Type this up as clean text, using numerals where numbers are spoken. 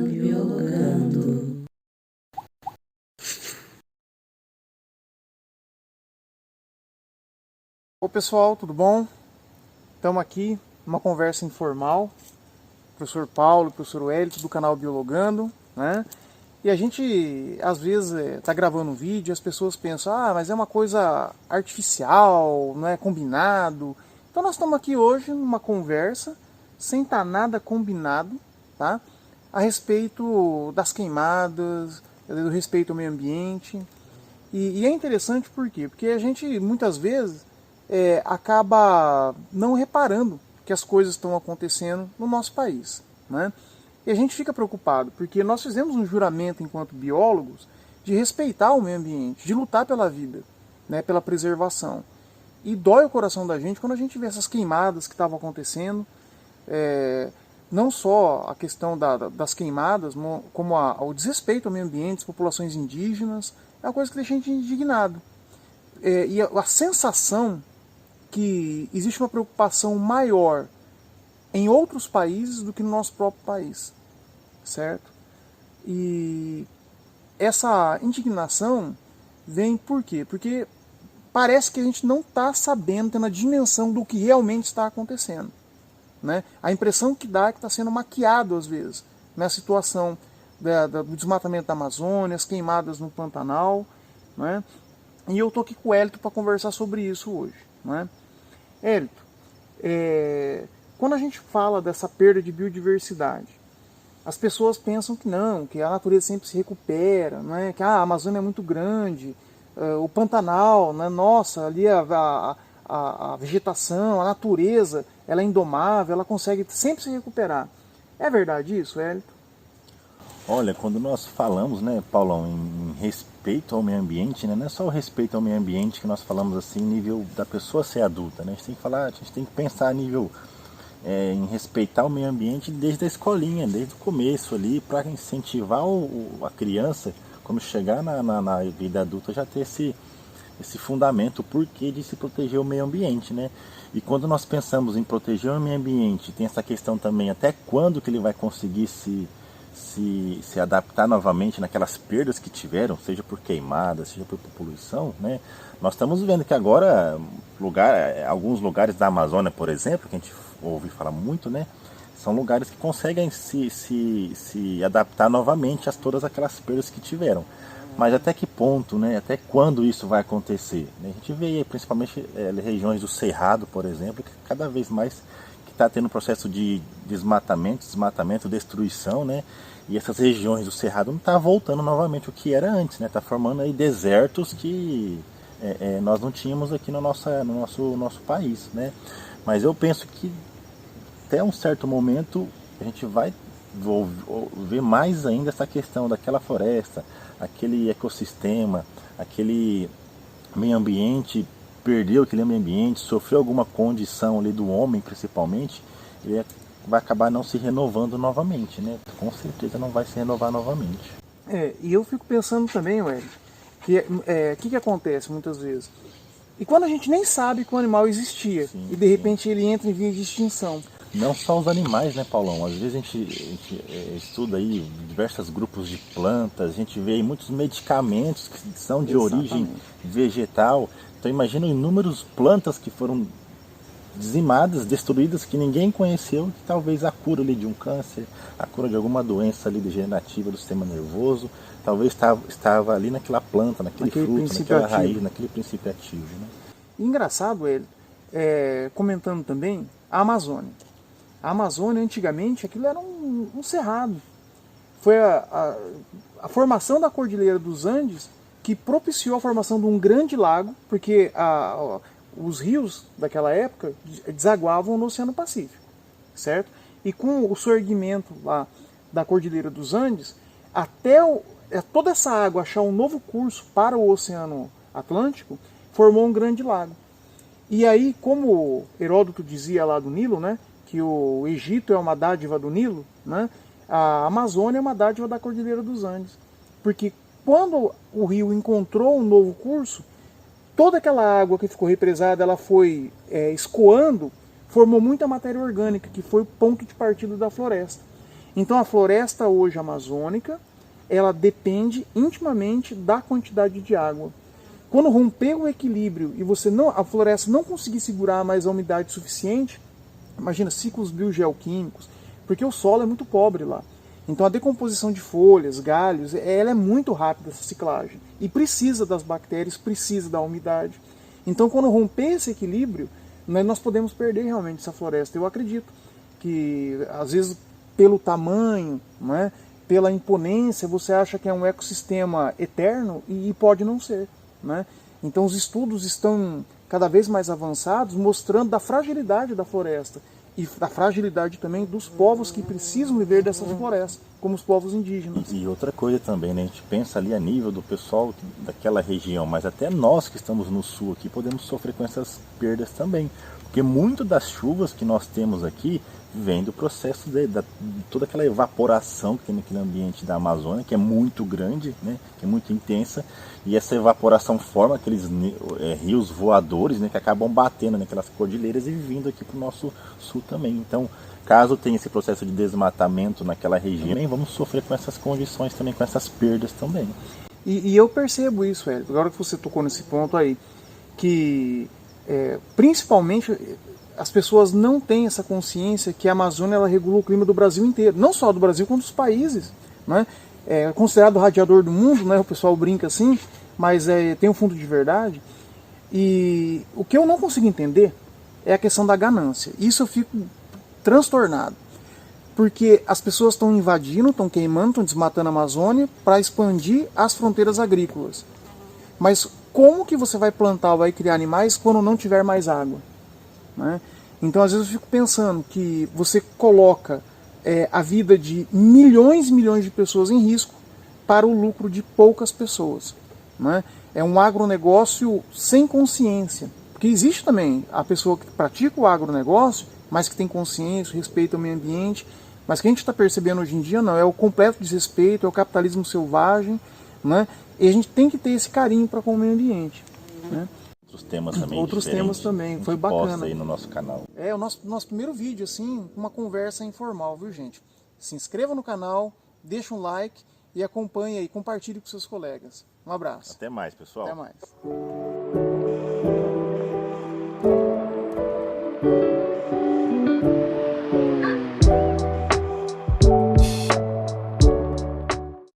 biologando. Oi pessoal, tudo bom? Estamos aqui numa conversa informal, professor Paulo, professor Wellington do canal Biologando, né? E a gente às vezes está gravando um vídeo e as pessoas pensam, mas é uma coisa artificial, não é combinado. Então nós estamos aqui hoje numa conversa, sem estar nada combinado, tá? A respeito das queimadas, do respeito ao meio ambiente. E é interessante por quê? Porque a gente muitas vezes acaba não reparando que as coisas estão acontecendo no nosso país, né? E a gente fica preocupado, porque nós fizemos um juramento enquanto biólogos de respeitar o meio ambiente, de lutar pela vida, né, pela preservação. E dói o coração da gente quando a gente vê essas queimadas que estavam acontecendo, não só a questão das queimadas, como o desrespeito ao meio ambiente, as populações indígenas, é uma coisa que deixa a gente indignado. E a sensação que existe uma preocupação maior em outros países do que no nosso próprio país, certo? E essa indignação vem por quê? Porque parece que a gente não está sabendo, tendo a dimensão do que realmente está acontecendo, né? A impressão que dá é que está sendo maquiado às vezes, na situação do desmatamento da Amazônia, as queimadas no Pantanal, né? E eu estou aqui com o Hélito para conversar sobre isso hoje, né? Hélito, quando a gente fala dessa perda de biodiversidade, as pessoas pensam que não, que a natureza sempre se recupera, né? Que a Amazônia é muito grande, o Pantanal, né? Nossa, ali a vegetação, a natureza, ela é indomável, ela consegue sempre se recuperar. É verdade isso, Hélito? Olha, quando nós falamos, né, Paulão, em respeito ao meio ambiente, né, não é só o respeito ao meio ambiente que nós falamos assim, nível da pessoa ser adulta, né? A gente tem que falar, a gente tem que pensar a nível em respeitar o meio ambiente desde a escolinha, desde o começo ali, para incentivar a criança, quando chegar na vida adulta, já ter esse fundamento, o porquê de se proteger o meio ambiente, né? E quando nós pensamos em proteger o meio ambiente, tem essa questão também, até quando que ele vai conseguir se adaptar novamente naquelas perdas que tiveram, seja por queimada, seja por poluição, né? Nós estamos vendo que agora alguns lugares da Amazônia, por exemplo, que a gente ouve falar muito, né? São lugares que conseguem se adaptar novamente a todas aquelas perdas que tiveram. Mas até que ponto, né? Até quando isso vai acontecer? A gente vê principalmente regiões do Cerrado, por exemplo, que cada vez mais está tendo um processo de desmatamento, destruição, né? E essas regiões do Cerrado não está voltando novamente o que era antes, né? Está formando aí desertos que nós não tínhamos aqui no nosso país, né? Mas eu penso que até um certo momento a gente vai ver mais ainda essa questão daquela floresta, aquele ecossistema, aquele meio ambiente, perdeu aquele meio ambiente, sofreu alguma condição ali do homem principalmente, ele vai acabar não se renovando novamente, né? Com certeza não vai se renovar novamente. E eu fico pensando também, Hélio, que que acontece muitas vezes? E quando a gente nem sabe que o animal existia, Sim, e de repente ele entra em vias de extinção. Não só os animais, né, Paulão? Às vezes a gente estuda aí diversos grupos de plantas, a gente vê aí muitos medicamentos que são de origem Exatamente. vegetal. Então imagina inúmeras plantas que foram dizimadas, destruídas, que ninguém conheceu, que talvez a cura ali de um câncer, a cura de alguma doença ali degenerativa do sistema nervoso, talvez estava ali naquela planta, naquele fruto, naquela raiz, naquele princípio ativo, né? E engraçado, ele comentando também a Amazônia. A Amazônia, antigamente, aquilo era um cerrado. Foi a formação da Cordilheira dos Andes que propiciou a formação de um grande lago, porque os rios daquela época desaguavam no Oceano Pacífico, certo? E com o surgimento lá da Cordilheira dos Andes, até toda essa água achar um novo curso para o Oceano Atlântico, formou um grande lago. E aí, como Heródoto dizia lá do Nilo, né, que o Egito é uma dádiva do Nilo, né, a Amazônia é uma dádiva da Cordilheira dos Andes. Porque quando o rio encontrou um novo curso, toda aquela água que ficou represada, ela foi escoando, formou muita matéria orgânica, que foi o ponto de partida da floresta. Então a floresta hoje amazônica, ela depende intimamente da quantidade de água. Quando romper o equilíbrio e a floresta não conseguir segurar mais a umidade suficiente, imagina ciclos biogeoquímicos, porque o solo é muito pobre lá. Então a decomposição de folhas, galhos, ela é muito rápida, essa ciclagem. E precisa das bactérias, precisa da umidade. Então quando romper esse equilíbrio, nós podemos perder realmente essa floresta. Eu acredito que, às vezes, pelo tamanho, né, pela imponência, você acha que é um ecossistema eterno e pode não ser. Né? Então os estudos estão cada vez mais avançados, mostrando da fragilidade da floresta e da fragilidade também dos povos que precisam viver dessas florestas, como os povos indígenas. E outra coisa também, né? A gente pensa ali a nível do pessoal daquela região, mas até nós que estamos no sul aqui podemos sofrer com essas perdas também. Porque muito das chuvas que nós temos aqui vem do processo de toda aquela evaporação que tem naquele ambiente da Amazônia, que é muito grande, né, que é muito intensa, e essa evaporação forma aqueles rios voadores, né, que acabam batendo naquelas cordilheiras e vindo aqui para o nosso sul também. Então, caso tenha esse processo de desmatamento naquela região, também vamos sofrer com essas condições também, com essas perdas também. E eu percebo isso, Hélio, agora que você tocou nesse ponto aí, que principalmente as pessoas não têm essa consciência que a Amazônia ela regula o clima do Brasil inteiro, não só do Brasil, como dos países. Né? É considerado o radiador do mundo, né? O pessoal brinca assim, mas tem um fundo de verdade. E o que eu não consigo entender é a questão da ganância. Isso eu fico transtornado, porque as pessoas estão invadindo, estão queimando, estão desmatando a Amazônia para expandir as fronteiras agrícolas. Mas como que você vai plantar ou vai criar animais quando não tiver mais água? Né? Então, às vezes eu fico pensando que você coloca a vida de milhões e milhões de pessoas em risco para o lucro de poucas pessoas. Né? É um agronegócio sem consciência. Porque existe também a pessoa que pratica o agronegócio, mas que tem consciência, respeita o meio ambiente. Mas o que a gente está percebendo hoje em dia não, é o completo desrespeito, é o capitalismo selvagem. Né? E a gente tem que ter esse carinho para com o meio ambiente. Né? Outros temas também, foi bacana. Aí no nosso canal. É o nosso primeiro vídeo, assim, uma conversa informal, viu, gente? Se inscreva no canal, deixa um like e acompanhe aí, compartilhe com seus colegas. Um abraço. Até mais, pessoal. Até mais.